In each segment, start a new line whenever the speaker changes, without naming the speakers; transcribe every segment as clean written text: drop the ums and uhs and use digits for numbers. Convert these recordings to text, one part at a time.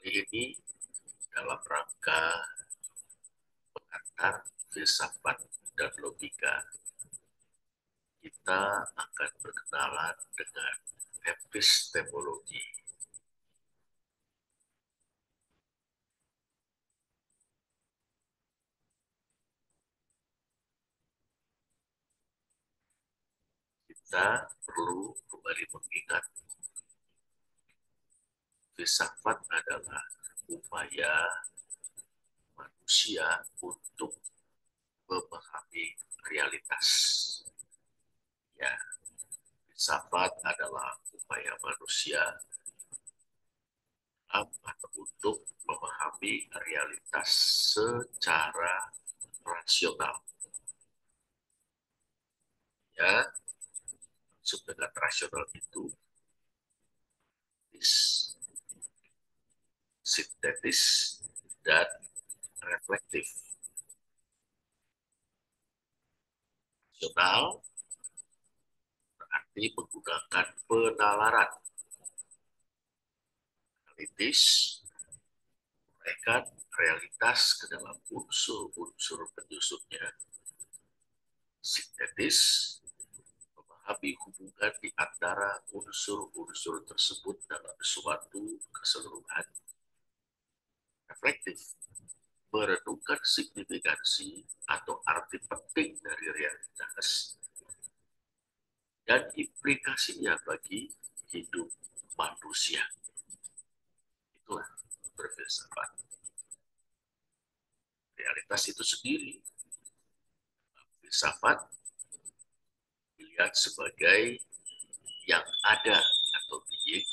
Kali ini dalam rangka pengantar filsafat dan logika, kita akan berkenalan dengan epistemologi. Kita perlu kembali mengingat filsafat adalah upaya manusia untuk memahami realitas. Ya, filsafat adalah upaya manusia atau untuk memahami realitas secara rasional. Ya, maksud dengan rasional itu sintetis dan reflektif. Rasional berarti menggunakan penalaran analitis, mereka realitas ke dalam unsur-unsur penyusunnya. Sintetis memahami hubungan di antara unsur-unsur tersebut dalam suatu keseluruhan. Reflektif merenungkan signifikansi atau arti penting dari realitas dan implikasinya bagi hidup manusia. Itulah berfilsafat. Realitas itu sendiri, filsafat dilihat sebagai yang ada atau being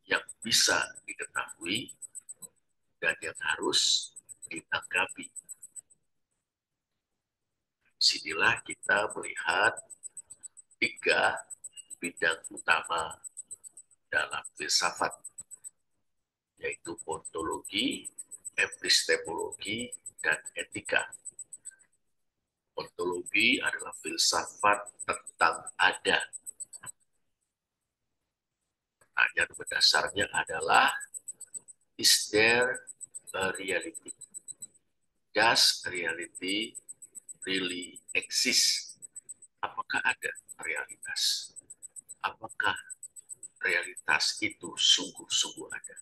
yang bisa diketahui dan yang harus ditanggapi. Sinilah kita melihat tiga bidang utama dalam filsafat, yaitu ontologi, epistemologi, dan etika. Ontologi adalah filsafat tentang ada. Pertanyaan berdasarnya adalah, is there a reality? Does reality really exist? Apakah ada realitas? Apakah realitas itu sungguh-sungguh ada?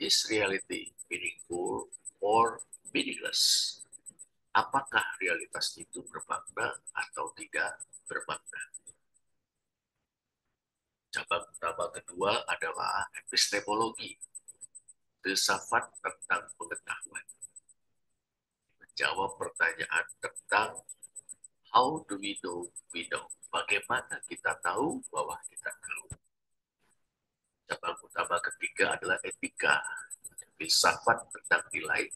Is reality meaningful or meaningless? Apakah realitas itu bermakna atau tidak bermakna? Cabang utama kedua adalah epistemologi, filsafat tentang pengetahuan. Menjawab pertanyaan tentang how do we know we know. Bagaimana kita tahu bahwa kita tahu. Cabang utama ketiga adalah etika, filsafat tentang nilai.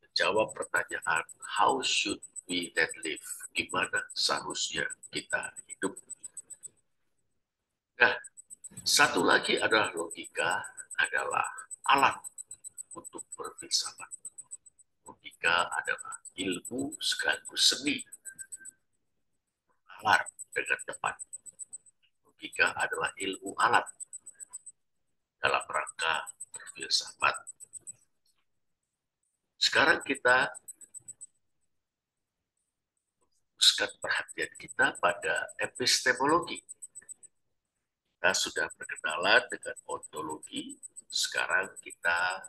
Menjawab pertanyaan how should we then live. Gimana seharusnya kita hidup. Nah, satu lagi adalah logika, adalah alat untuk berfilsafat. Logika adalah ilmu sekaligus seni, alat dengan tepat. Logika adalah ilmu alat dalam rangka berfilsafat. Sekarang kita fokuskan perhatian kita pada epistemologi. Kita sudah berkenalan dengan ontologi, sekarang kita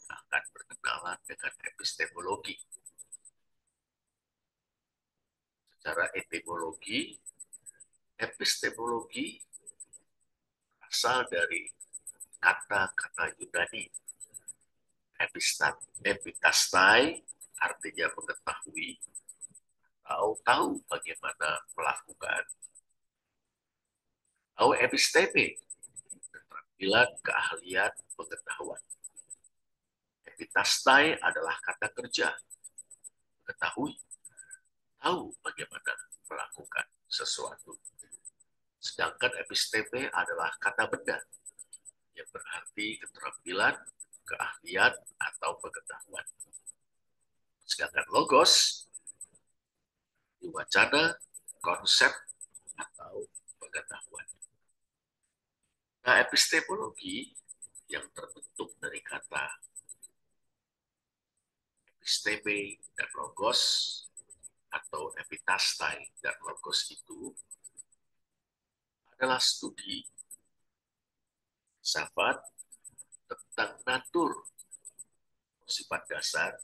akan berkenalan dengan epistemologi. Secara etimologi, epistemologi berasal dari kata-kata Yunani. Epistastai artinya mengetahui atau tahu bagaimana melakukan. Atau episteme, keterampilan, keahlian, pengetahuan. Epitastai adalah kata kerja, mengetahui, tahu bagaimana melakukan sesuatu. Sedangkan episteme adalah kata benda, yang berarti keterampilan, keahlian, atau pengetahuan. Sedangkan logos, wacana, konsep, atau pengetahuan. Nah, Nah, epistemologi yang terbentuk dari kata episteme dan logos atau epitastai dan logos itu adalah studi filsafat tentang natur, sifat dasar,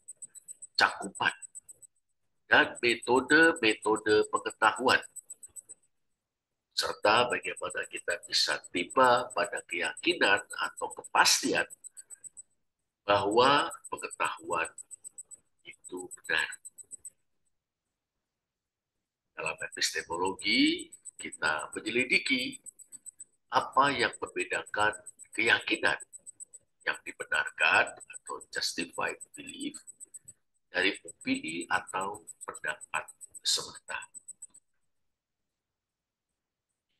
cakupan, dan metode-metode pengetahuan, serta bagaimana kita bisa tiba pada keyakinan atau kepastian bahwa pengetahuan itu benar. Dalam epistemologi, kita menyelidiki apa yang membedakan keyakinan yang dibenarkan atau justified belief dari opini atau pendapat semata.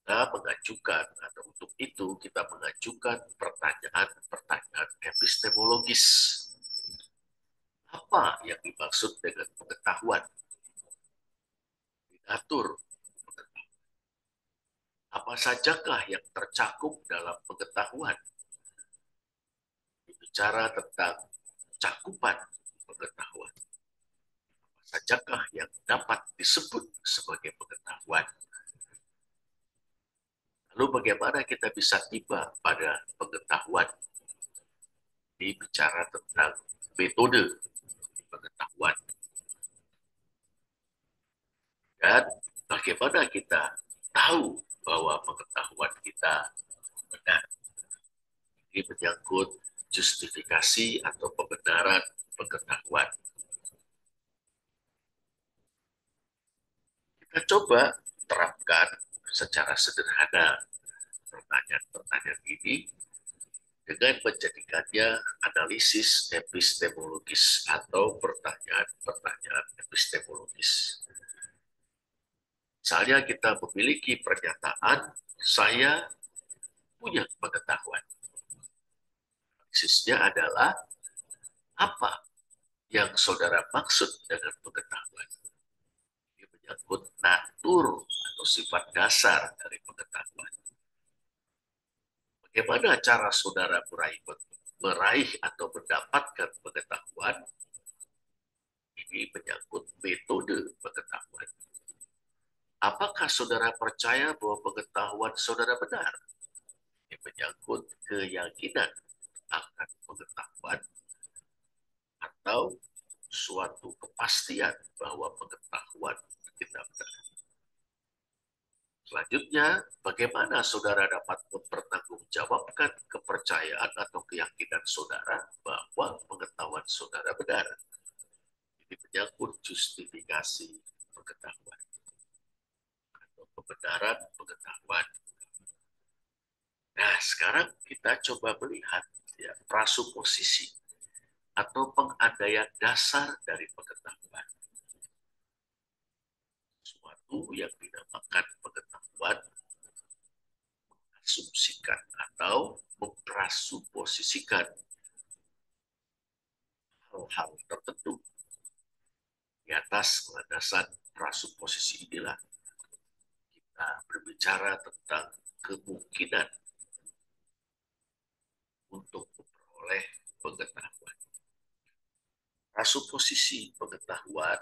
Kita mengajukan, atau untuk itu kita mengajukan pertanyaan-pertanyaan epistemologis. Apa yang dimaksud dengan pengetahuan? Diatur pengetahuan. Apa sajakah yang tercakup dalam pengetahuan? Bicara tentang cakupan pengetahuan. Apa sajakah yang dapat disebut sebagai pengetahuan? Lalu bagaimana kita bisa tiba pada pengetahuan? Ini bicara tentang metode pengetahuan. Dan bagaimana kita tahu bahwa pengetahuan kita benar. Ini menyangkut justifikasi atau pembenaran pengetahuan. Kita coba terapkan secara sederhana pertanyaan-pertanyaan ini dengan menjadikannya analisis epistemologis atau pertanyaan-pertanyaan epistemologis. Misalnya kita memiliki pernyataan, saya punya pengetahuan. Analisisnya adalah apa yang saudara maksud dengan pengetahuan. Ini menyangkut natur atau sifat dasar dari pengetahuan. Bagaimana cara saudara meraih atau mendapatkan pengetahuan? Ini menyangkut metode pengetahuan. Apakah saudara percaya bahwa pengetahuan saudara benar? Ini menyangkut keyakinan akan pengetahuan atau suatu kepastian bahwa pengetahuan kita benar. Selanjutnya, bagaimana saudara dapat mempertanggungjawabkan kepercayaan atau keyakinan saudara bahwa pengetahuan saudara benar? Ini menyangkut justifikasi pengetahuan atau kebenaran pengetahuan. Nah, sekarang kita coba melihat ya, prasuposisi atau pengandaian dasar dari pengetahuan. Suatu yang dinamakan pengetahuan mengasumsikan atau memprasuposisikan hal-hal tertentu. Di atas landasan prasuposisi inilah kita berbicara tentang kemungkinan untuk memperoleh pengetahuan. Prasuposisi pengetahuan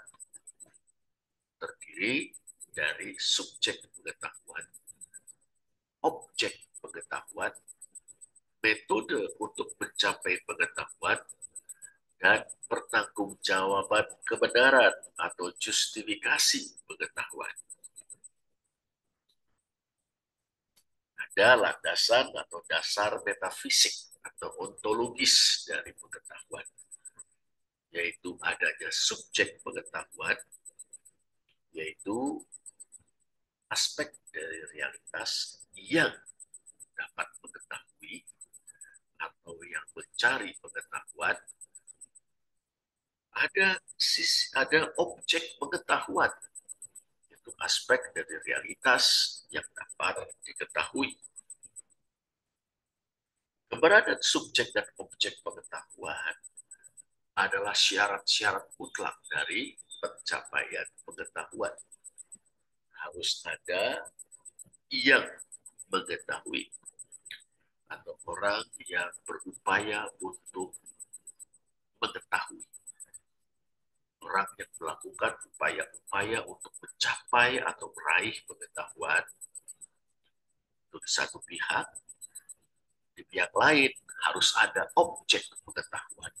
terdiri dari subjek pengetahuan, objek pengetahuan, metode untuk mencapai pengetahuan, dan pertanggungjawaban kebenaran atau justifikasi pengetahuan. Ada landasan atau dasar metafisik atau ontologis dari pengetahuan, yaitu adanya subjek pengetahuan, yaitu aspek dari realitas yang dapat mengetahui atau yang mencari pengetahuan. Ada objek pengetahuan, yaitu aspek dari realitas yang dapat diketahui. Keberadaan subjek dan objek pengetahuan adalah syarat-syarat mutlak dari pencapaian pengetahuan. Harus ada yang mengetahui atau orang yang berupaya untuk mengetahui. Orang yang melakukan upaya-upaya untuk mencapai atau meraih pengetahuan itu di satu pihak, di pihak lain harus ada objek pengetahuan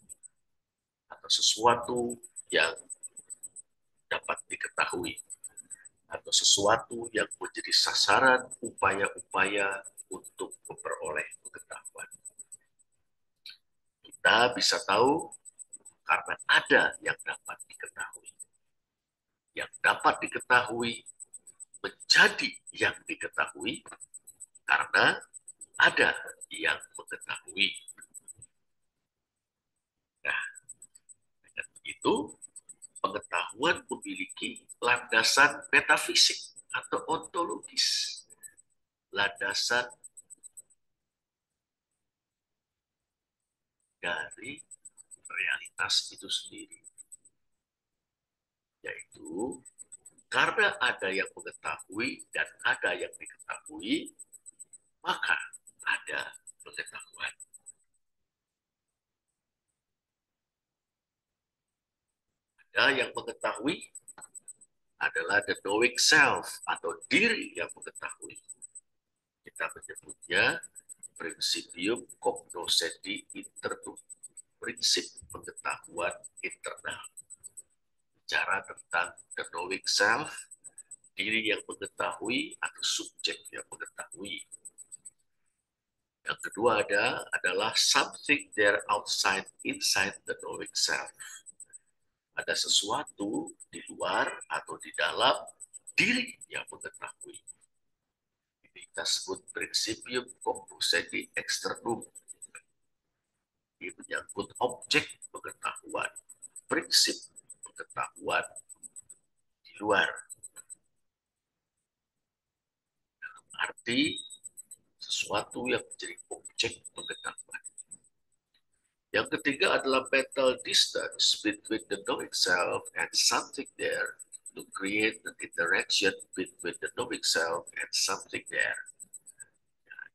atau sesuatu yang dapat diketahui atau sesuatu yang menjadi sasaran upaya-upaya untuk memperoleh pengetahuan. Kita bisa tahu karena ada yang dapat diketahui. Yang dapat diketahui menjadi yang diketahui karena ada yang mengetahui. Nah, dengan itu pengetahuan memiliki landasan metafisik atau ontologis. Landasan dari realitas itu sendiri. Yaitu karena ada yang mengetahui dan ada yang diketahui, maka ada pengetahuan. Ada yang mengetahui adalah the knowing self atau diri yang mengetahui. Kita menyebutnya principium cognoscendi internum, prinsip pengetahuan internal. Bicara tentang the knowing self, diri yang mengetahui atau subjek yang mengetahui. Yang kedua adalah something there outside, inside the knowing self. Ada sesuatu di luar atau di dalam diri yang mengetahui. Ini kita sebut principium cognoscendi externum. Ini menyangkut objek pengetahuan, prinsip pengetahuan di luar. Dalam arti sesuatu yang menjadi objek pengetahuan. Yang ketiga adalah mental distance between the knowing self and something there to create an interaction between the knowing self and something there.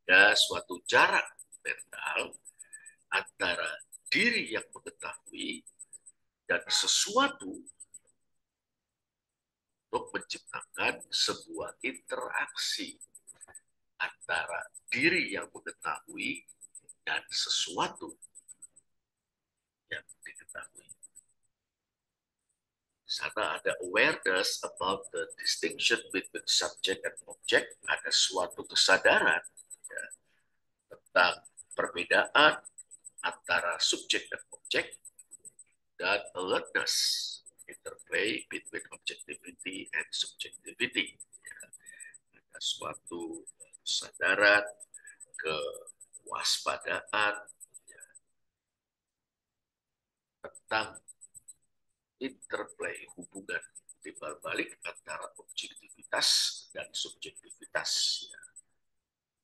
Ada suatu jarak mental antara diri yang mengetahui dan sesuatu untuk menciptakan sebuah interaksi antara diri yang mengetahui dan sesuatu yang diketahui. Di sana ada awareness about the distinction between subject and object, ada suatu kesadaran ya, tentang perbedaan antara subjek dan objek, dan alertness, interplay between objectivity and subjectivity. Ya, ada suatu kesadaran, kewaspadaan ya, tentang interplay, hubungan timbal balik antara objektivitas dan subjektivitas. Ya.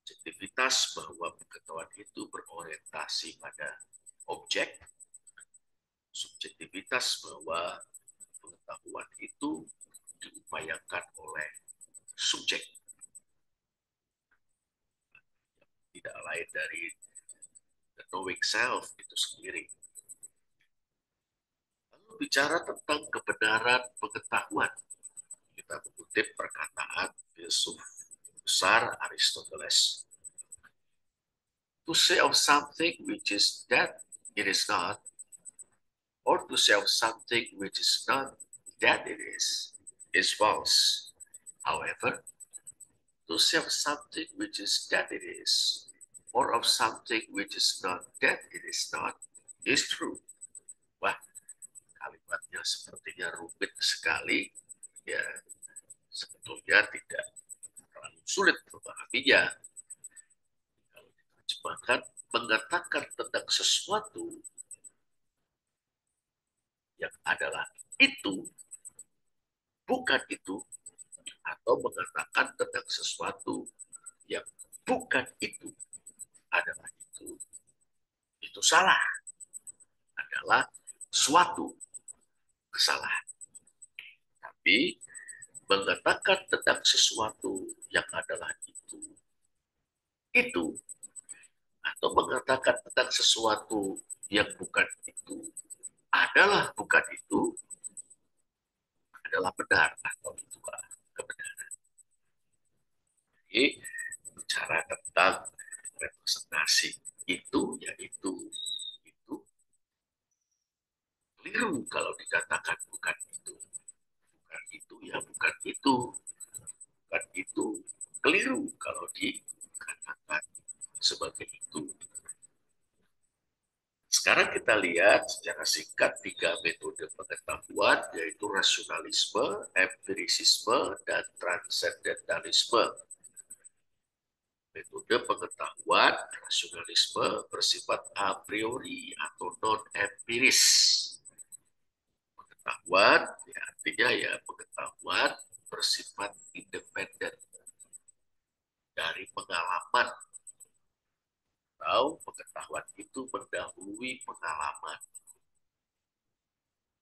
Objektivitas bahwa pengetahuan itu berorientasi pada objek, subjektivitas bahwa pengetahuan itu diupayakan oleh subjek, tidak lain dari the knowing self itu sendiri. Bicara tentang kebenaran pengetahuan, kita mengutip perkataan filsuf besar Aristoteles. To say of something which is that it is not, or to say of something which is not that it is false. However, to say of something which is that it is, or of something which is not that it is not, is true. Wah, kalimatnya sepertinya rumit sekali, ya sebetulnya tidak terlalu sulit memahaminya. Kalau diterjemahkan, mengatakan tentang sesuatu yang adalah itu, bukan itu, atau mengatakan tentang sesuatu yang bukan itu adalah itu salah, adalah suatu kesalahan. Tapi mengatakan tentang sesuatu yang adalah itu mengatakan tentang sesuatu yang bukan itu adalah bukan itu adalah benar atau itulah kebenaran. Jadi bicara tentang representasi itu ya itu keliru kalau dikatakan bukan itu. Bukan itu ya bukan itu. Bukan itu keliru kalau dikatakan sebagai itu. Sekarang kita lihat secara singkat tiga metode pengetahuan, yaitu rasionalisme, empirisisme, dan transcendentalisme. Metode pengetahuan rasionalisme bersifat a priori atau non-empiris. Pengetahuan ya, artinya ya pengetahuan bersifat independen dari pengalaman, atau pengetahuan itu mendahului pengalaman,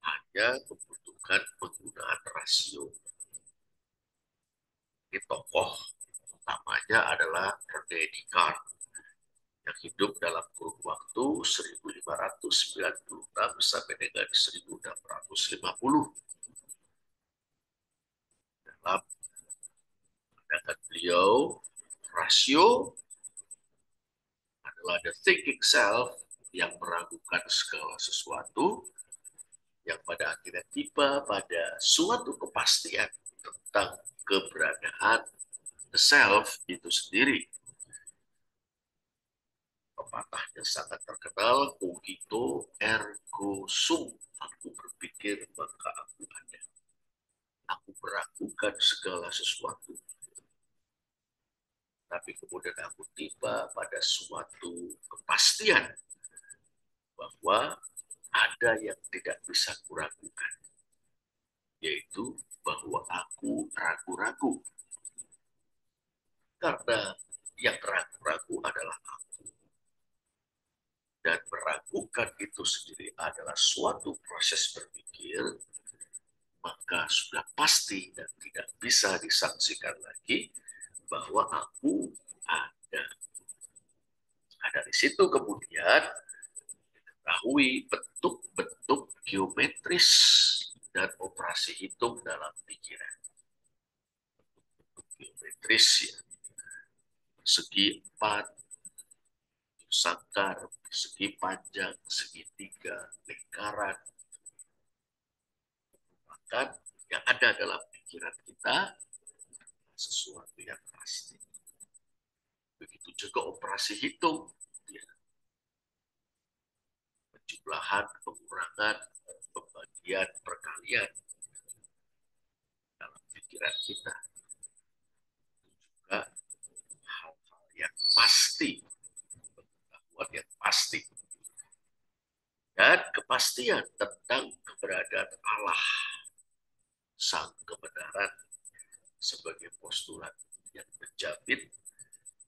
hanya membutuhkan penggunaan rasio. Ini tokoh utamanya adalah René Descartes yang hidup dalam kurun waktu 1596 sampai dengan 1650. Dalam pandangan beliau, rasio adalah the thinking self yang meragukan segala sesuatu, yang pada akhirnya tiba pada suatu kepastian tentang keberadaan the self itu sendiri. Pepatahnya sangat terkenal, cogito ergo sum. Aku berpikir maka aku ada. Aku meragukan segala sesuatu. Tapi kemudian aku tiba pada suatu kepastian bahwa ada yang tidak bisa kuragukan, yaitu bahwa aku ragu-ragu. Karena yang ragu-ragu adalah aku. Dan meragukan itu sendiri adalah suatu proses berpikir, maka sudah pasti dan tidak bisa disangsikan lagi bahwa aku ada. Nah, dari situ kemudian diketahui bentuk-bentuk geometris dan operasi hitung dalam pikiran. Bentuk geometris ya, segi 4, sangkar, segi panjang, segitiga, lingkaran. Bahkan yang ada dalam pikiran kita sesuatu yang pasti. Begitu juga operasi hitung, ya. Penjumlahan, pengurangan, pembagian, perkalian dalam pikiran kita. Juga hal-hal yang pasti, pengetahuan yang pasti. Dan kepastian tentang keberadaan Allah, sang kebenaran, sebagai postulat yang menjamin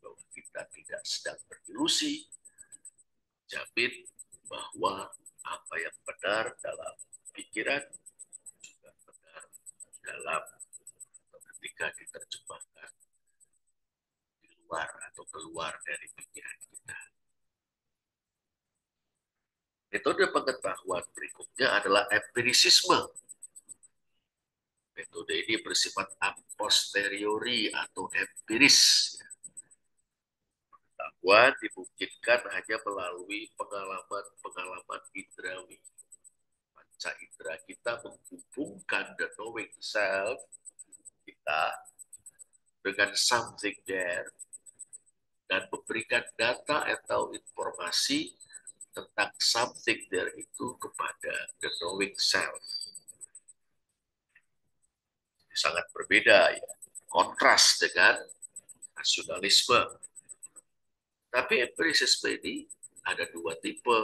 bahwa kita tidak sedang berilusi, jamin bahwa apa yang benar dalam pikiran juga benar dalam ketika diterjemahkan di luar atau keluar dari pikiran kita. Metode pengetahuan berikutnya adalah empirisisme. Metode ini bersifat a posteriori atau empiris. Pengetahuan dimungkinkan hanya melalui pengalaman-pengalaman indrawi. Panca indera kita menghubungkan the knowing self kita dengan something there dan memberikan data atau informasi tentang something there itu kepada the knowing self. Ini sangat berbeda ya, kontras dengan rasionalisme. Tapi empirisisme ini ada dua tipe.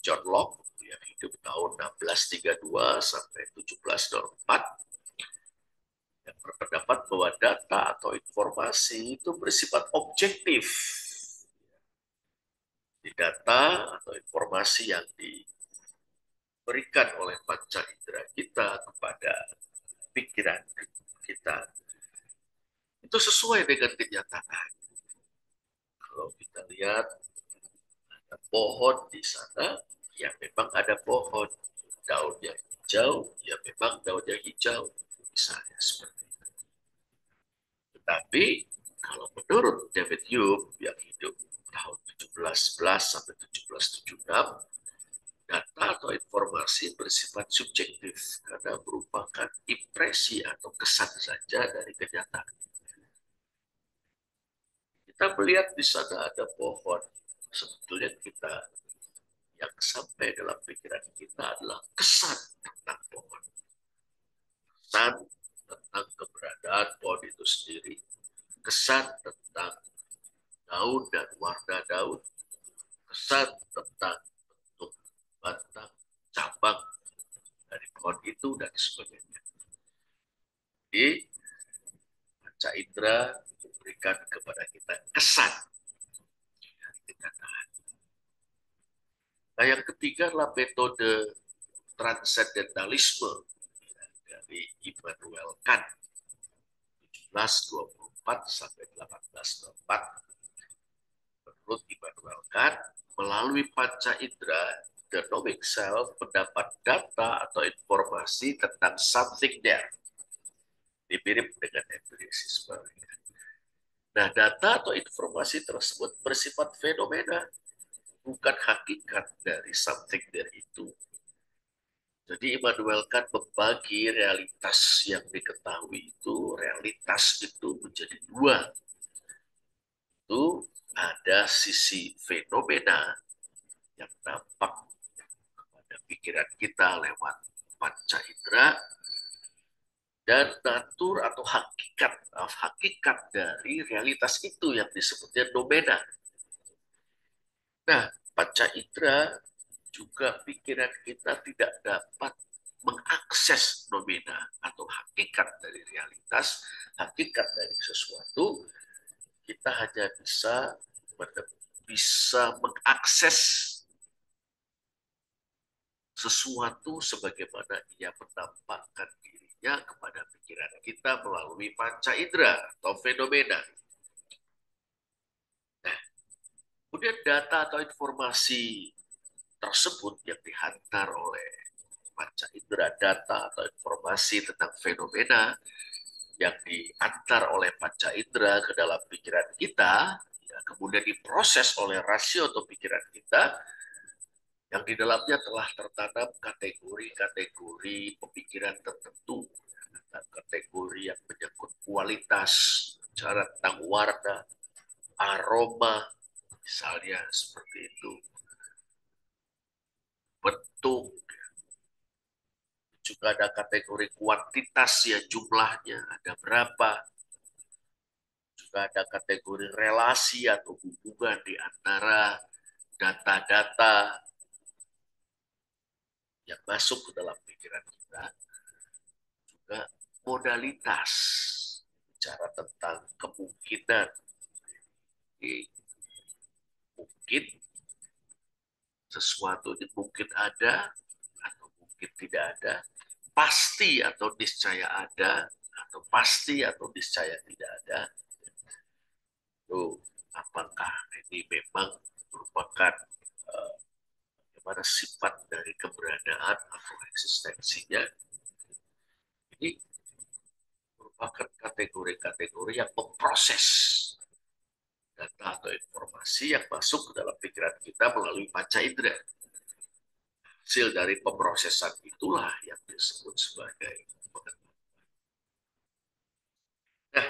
John Locke yang hidup tahun 1632 sampai 1704 yang berpendapat bahwa data atau informasi itu bersifat objektif. Di data atau informasi yang diberikan oleh panca indera kita kepada pikiran kita itu sesuai dengan kenyataan. Kalau kalau kita lihat ada pohon di sana, ya memang ada pohon. Daunnya hijau, ya memang daunnya hijau. Misalnya seperti itu. Tetapi kalau menurut David Hume yang hidup tahun 1711 sampai 1776, data atau informasi bersifat subjektif karena merupakan impresi atau kesan saja dari kenyataan. Kita melihat di sana ada pohon, sebetulnya kita yang sampai dalam pikiran kita adalah kesan tentang pohon, kesan tentang keberadaan pohon itu sendiri, kesan tentang daun dan warna daun, kesan tentang bentuk batang, cabang dari pohon itu dan sebagainya. Jadi panca indera memberikan kepada kita kesan. Nah, yang ketiga adalah metode transcendentalisme dari Immanuel Kant 1724 sampai 1824. Menurut Immanuel Kant, melalui panca indera, the knowing self mendapat data atau informasi tentang something there. Mirip dengan empirisisme. Nah, data atau informasi tersebut bersifat fenomena, bukan hakikat dari something there itu. Jadi Immanuel Kant membagi realitas yang diketahui itu, realitas itu menjadi dua. Itu ada sisi fenomena yang nampak pada pikiran kita lewat panca indera, dan natur atau hakikat dari realitas itu yang disebutnya nomena. Nah, panca indera juga pikiran kita tidak dapat mengakses nomina atau hakikat dari realitas, hakikat dari sesuatu. Kita hanya bisa mengakses sesuatu sebagaimana ia menampakkan dirinya kepada pikiran kita melalui panca indera atau fenomena. Nah, kemudian data atau informasi tersebut yang dihantar oleh panca indera, data atau informasi tentang fenomena yang diantar oleh panca indera ke dalam pikiran kita, ya, kemudian diproses oleh rasio atau pikiran kita, yang di dalamnya telah tertanam kategori-kategori pemikiran tertentu, kategori yang menyangkut kualitas, cara tentang warna, aroma, misalnya seperti itu, bentuk, juga ada kategori kuantitas ya, jumlahnya ada berapa, juga ada kategori relasi atau hubungan di antara data-data yang masuk ke dalam pikiran kita, juga modalitas, bicara tentang kemungkinan, mungkin sesuatu ini mungkin ada atau mungkin tidak ada, pasti atau niscaya ada, atau pasti atau niscaya tidak ada. Itu apakah ini memang merupakan bagaimana sifat dari keberadaan atau eksistensinya. Ini merupakan kategori-kategori yang memproses data atau informasi yang masuk ke dalam pikiran kita melalui panca indera. Hasil dari pemrosesan itulah yang disebut sebagai pengetahuan. Nah,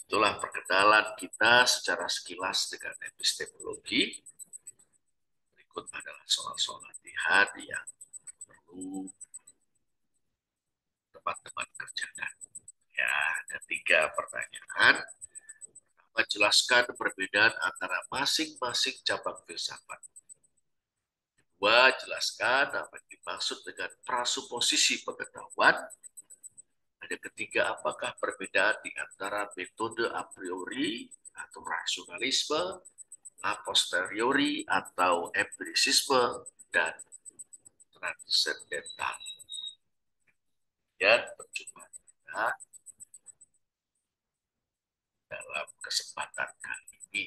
itulah perkenalan kita secara sekilas dengan epistemologi. Berikut adalah soal-soal latihan yang perlu teman-teman kerjakan. Ya, ada 3 pertanyaan. Menjelaskan perbedaan antara masing-masing cabang filsafat. 2, jelaskan apa yang dimaksud dengan prasuposisi pengetahuan. Ada 3, apakah perbedaan di antara metode a priori atau rasionalisme, a posteriori atau empirisisme, dan transendental. Dan perjumpaan kita dalam kesempatan kali ini.